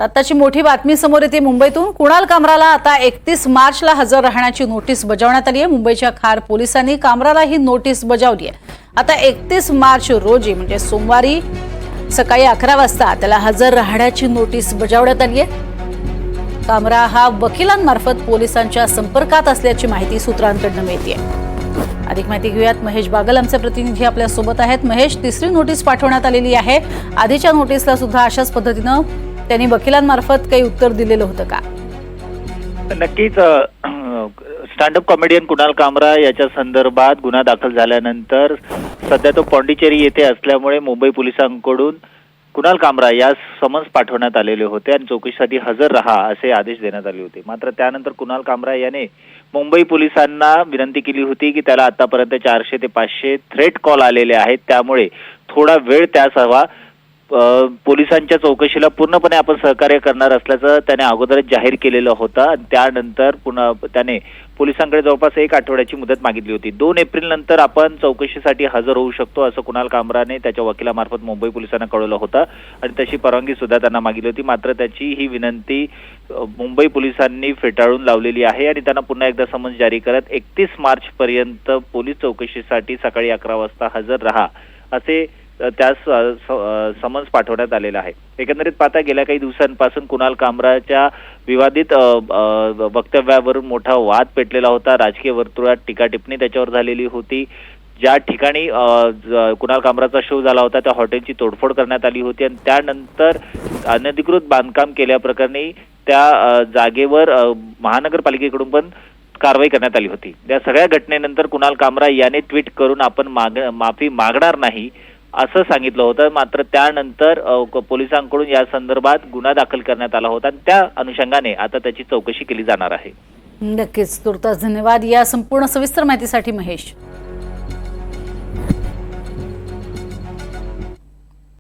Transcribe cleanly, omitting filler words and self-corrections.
आताची मोठी बातमी समोर येते मुंबईतून। कुणाल कामराला आता 31 मार्चला हजर राहण्याची नोटीस बजावण्यात आली आहे। मुंबईच्या खार पोलिसांनी कामराला ही नोटीस बजावली आहे। आता 31 मार्च रोजी म्हणजे सोमवारी सकाळी 11 वाजता त्याला हजर राहण्याची नोटीस बजावण्यात आली आहे। कामरा हा वकिलांमार्फत पोलिसांच्या संपर्कात असल्याची माहिती सूत्रांकडून मिळते आहे। अधिक माहिती घेऊयात, महेश बागल आमचे प्रतिनिधी आपल्या सोबत आहेत। महेश, तिसरी नोटीस पाठवण्यात आलेली आहे। आधीच्या नोटीसला सुद्धा अशाच पद्धतीने त्यांनी वकिलांमार्फत काही उत्तर दिलेलं होतं का? नक्कीच स्टँडअप कॉमेडियन कुणाल कामरा याच्या संदर्भात गुन्हा दाखल झाल्यानंतर सध्या तो पॉंडिचेरी येथे असल्यामुळे मुंबई पोलिसांकडून कुणाल कामरा यास समन्स पाठवण्यात आलेले होते आणि चौकशीसाठी हजर रहा असे आदेश देण्यात आले होते। मात्र त्यानंतर कुणाल कामरा याने मुंबई पोलिसांना विनंती केली होती की त्याला आतापर्यंत 400 ते 500 थ्रेट कॉल आलेले आहेत, त्यामुळे थोडा वेळ त्यास हवा। पोलिसांच्या चौकशीला पूर्णपणे आपण सहकार्य करणार असल्याचं त्याने अगोदरच जाहीर केलेलं होतं। त्यानंतर पुन्हा त्याने पोलिसांकडे जवळपास 1 आठवड्याची मुदत मागितली होती। 2 एप्रिल नंतर आपण चौकशीसाठी हजर होऊ शकतो असं कुणाल कामराने त्याच्या वकिलामार्फत मुंबई पोलिसांना कळवलं होतं आणि तशी परवानगी सुद्धा त्यांना मागितली होती। मात्र त्याची ही विनंती मुंबई पोलिसांनी फेटाळून लावलेली आहे आणि त्यांना पुन्हा एकदा समन्स जारी करत 31 मार्च पर्यंत पोलीस चौकशीसाठी सकाळी 11 वाजता हजर रहा असे त्यास समन्स पाठवण्यात आलेला आहे। एकंदरीत पाहता गेल्या काही दिवसांपासून कुणाल कामराच्या विवादित वक्तव्यावरून मोठा वाद पेटलेला होता। राजकीय वर्तुळात टीका टिप्पणी त्याच्यावर झालेली होती। ज्या ठिकाणी कुणाल कामराचा शो झाला होता त्या हॉटेलची तोडफोड करण्यात आली होती आणि त्यानंतर अनधिकृत बांधकाम केल्याप्रकरणी त्या जागेवर महानगरपालिकेकडून पण कारवाई करण्यात आली होती। या सगळ्या घटनेनंतर कुणाल कामरा याने ट्विट करून आपण माफी मागणार नाही असं सांगितलं होतं। मात्र त्यानंतर पोलिसांकडून या संदर्भात गुन्हा दाखल करण्यात आला होता आणि त्या अनुषंगाने आता त्याची चौकशी केली जाणार आहे। नक्कीच, तुर्तास धन्यवाद या संपूर्ण सविस्तर माहितीसाठी महेश।